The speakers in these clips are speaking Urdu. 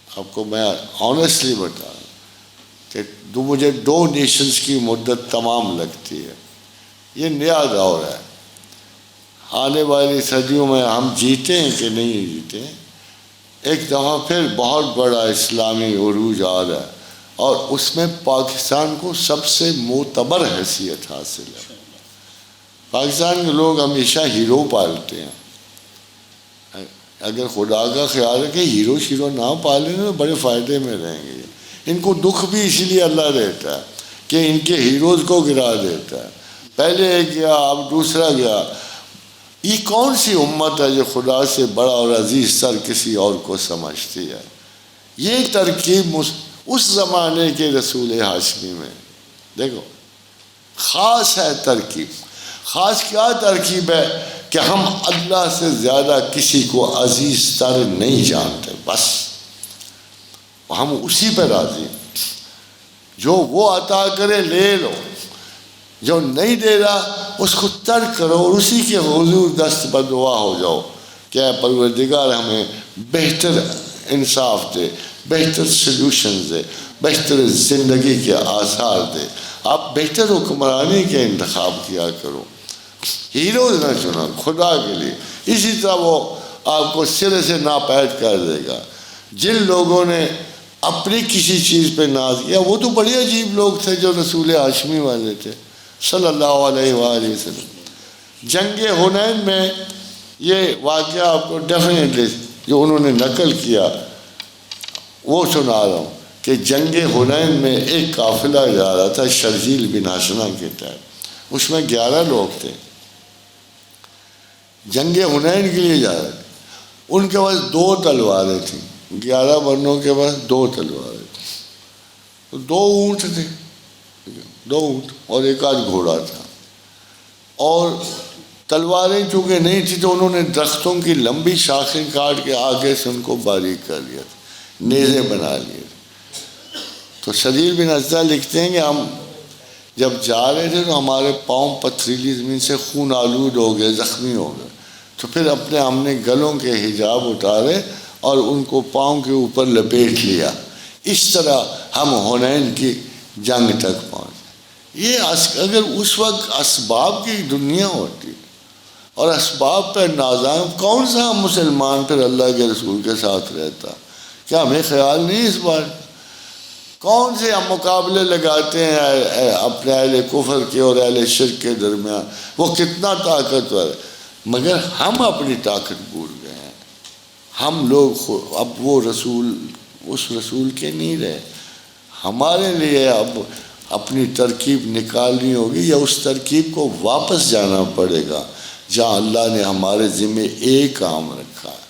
آپ کو میں آنیسٹلی بتا رہا ہوں کہ مجھے 2 نیشنز کی مدت تمام لگتی ہے. یہ نیا دور ہے. آنے والی صدیوں میں ہم جیتے ہیں کہ نہیں جیتے ہیں. ایک دفعہ پھر بہت بڑا اسلامی عروج آ رہا ہے اور اس میں پاکستان کو سب سے معتبر حیثیت حاصل ہے. پاکستان کے لوگ ہمیشہ ہیرو پالتے ہیں. اگر خدا کا خیال ہے کہ ہیرو شیرو نہ پالیں تو بڑے فائدے میں رہیں گے. ان کو دکھ بھی اسی لیے اللہ دیتا ہے کہ ان کے ہیروز کو گرا دیتا ہے. پہلے ایک گیا اب دوسرا گیا. یہ کون سی امت ہے جو خدا سے بڑا اور عزیز تر کسی اور کو سمجھتی ہے؟ یہ ترکیب اس زمانے کے رسول ہاشمی میں دیکھو خاص ہے. ترکیب خاص کیا ترکیب ہے کہ ہم اللہ سے زیادہ کسی کو عزیز تر نہیں جانتے. بس ہم اسی پہ راضی ہیں. جو وہ عطا کرے لے لو، جو نہیں دے رہا اس کو ترک کرو اور اسی کے حضور دست بدعا ہو جاؤ کہ اے پروردگار ہمیں بہتر انصاف دے، بہتر سلوشنز دے، بہتر زندگی کے آثار دے. آپ بہتر حکمرانی کے انتخاب کیا کرو. ہیروز نہ چنا خدا کے لیے. اسی طرح وہ آپ کو سرے سے ناپید کر دے گا. جن لوگوں نے اپنی کسی چیز پہ ناز کیا وہ تو بڑے عجیب لوگ تھے جو رسول ہاشمی والے تھے صلی اللہ علیہ وآلہ وسلم. جنگ حنین میں یہ واقعہ آپ کو ڈیفینیٹلی جو انہوں نے نقل کیا وہ سنا رہا ہوں کہ جنگ حنین میں ایک قافلہ جا رہا تھا شرجیل بن حسنہ کے تحت. اس میں 11 لوگ تھے. جنگ حنین کے لیے جا رہے تھے. ان کے پاس 2 تلواریں تھیں. 11 بندوں کے پاس 2 تلواریں تھیں. تو 2 اونٹ تھے، 2 اونٹ اور ایک آدھ گھوڑا تھا. اور تلواریں چونکہ نہیں تھی تو انہوں نے درختوں کی لمبی شاخیں کاٹ کے آگے سے ان کو باریک کر لیا تھا، نیزے بنا لیے. تو شریل بن حسنہ لکھتے ہیں کہ ہم جب جا رہے تھے تو ہمارے پاؤں پتھریلی زمین سے خون آلود ہو گئے، زخمی ہو گئے. تو پھر ہم نے گلوں کے حجاب اتارے اور ان کو پاؤں کے اوپر لپیٹ لیا. اس طرح ہم حنین کی جنگ تک پہنچے. یہ اگر اس وقت اسباب کی دنیا ہوتی اور اسباب پہ نازاں، کون سا مسلمان پھر اللہ کے رسول کے ساتھ رہتا؟ کیا ہمیں خیال نہیں اس بات؟ کون سے ہم مقابلے لگاتے ہیں اپنے اہل کفر کے اور اہل شرک کے درمیان، وہ کتنا طاقتور ہے. مگر ہم اپنی طاقت بھول گئے ہیں. ہم لوگ اب وہ رسول اس رسول کے نہیں رہے. ہمارے لیے اب اپنی ترکیب نکالنی ہوگی یا اس ترکیب کو واپس جانا پڑے گا جہاں اللہ نے ہمارے ذمے ایک کام رکھا ہے.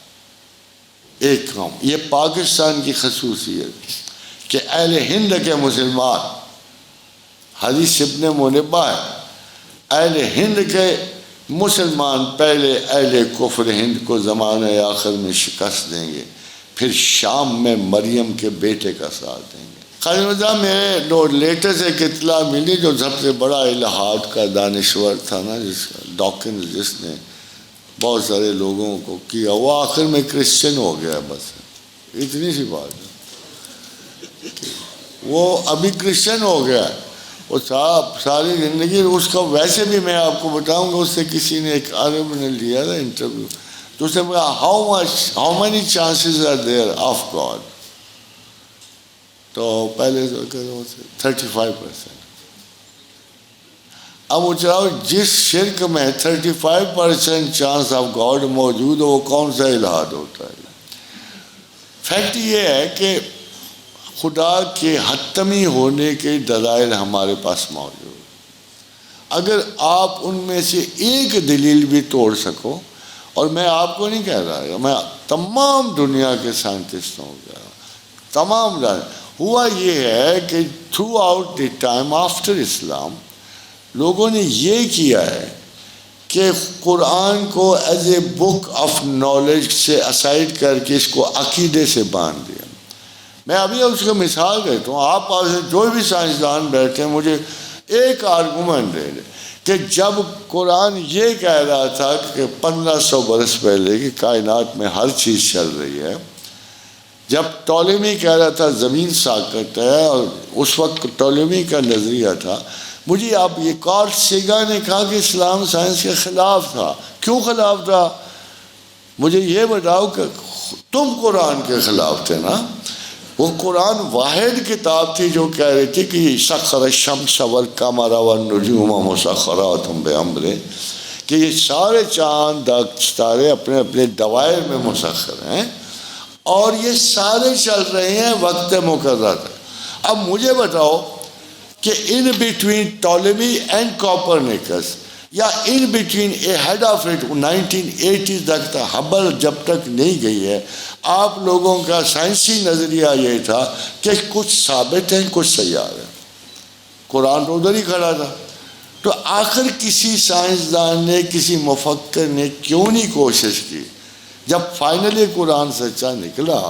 ایک کام. یہ پاکستان کی خصوصیت کہ اہل ہند کے مسلمان، حدیث ابن منبہ ہے، اہل ہند کے مسلمان پہلے اہل کفر ہند کو زمانہ آخر میں شکست دیں گے، پھر شام میں مریم کے بیٹے کا ساتھ دیں گے. خالد میرے لیٹسٹ ایک اطلاع ملی جو سب سے بڑا الہاد کا دانشور تھا نا، ڈاکنز، جس نے بہت سارے لوگوں کو کیا، وہ آخر میں کرسچن ہو گیا. بس اتنی سی بات ہے. وہ ابھی کرسچن ہو گیا. وہ صاحب ساری زندگی اس کا، ویسے بھی میں آپ کو بتاؤں گا، اس سے کسی نے ایک عالم نے لیا تھا انٹرویو، تو اس نے کہا how many chances are there of God. تو پہلے 35%. اب وہ چاہو جس شرک میں 35% چانس آف گاڈ موجود ہو وہ کون سا الہاد ہوتا ہے؟ فیکٹ یہ ہے کہ خدا کے حتمی ہونے کے دلائل ہمارے پاس موجود. اگر آپ ان میں سے ایک دلیل بھی توڑ سکو، اور میں آپ کو نہیں کہہ رہا، میں تمام دنیا کے سائنٹسٹوں کا تمام ہوا یہ ہے کہ throughout the time after Islam لوگوں نے یہ کیا ہے کہ قرآن کو as a book of knowledge سے اسائڈ کر کے اس کو عقیدے سے باندھ دیا. میں ابھی اس کو مثال دیتا ہوں. آپ پاس جو بھی سائنسدان بیٹھے ہیں مجھے ایک آرگومنٹ دے دیں کہ جب قرآن یہ کہہ رہا تھا کہ 1500 برس پہلے کی کائنات میں ہر چیز چل رہی ہے، جب ٹولمی کہہ رہا تھا زمین ساکت ہے، اور اس وقت ٹولمی کا نظریہ تھا، مجھے آپ یہ کارل سیگن نے کہا کہ اسلام سائنس کے خلاف تھا. کیوں خلاف تھا؟ مجھے یہ بتاؤ کہ تم قرآن کے خلاف تھے نا. وہ قرآن واحد کتاب تھی جو کہہ رہی تھی کہ سخر الشمس والقمر والنجوم مسخرات بامرہ، کہ یہ سارے چاند ستارے اپنے اپنے دوائر میں مسخر ہیں اور یہ سارے چل رہے ہیں وقت مقرر. اب مجھے بتاؤ کہ in between Ptolemy and Copernicus, یا in between ahead of it 1980 تک تھا، ہبل جب تک نہیں گئی ہے، آپ لوگوں کا سائنسی نظریہ یہ تھا کہ کچھ ثابت ہیں کچھ سیار ہیں. قرآن تو ادھر ہی کھڑا تھا. تو آخر کسی سائنسدان نے، کسی مفکر نے کیوں نہیں کوشش کی؟ جب فائنلی قرآن سچا نکلا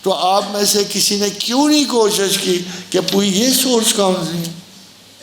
تو آپ میں سے کسی نے کیوں نہیں کوشش کی کہ پوری یہ سورس کون سی ہے؟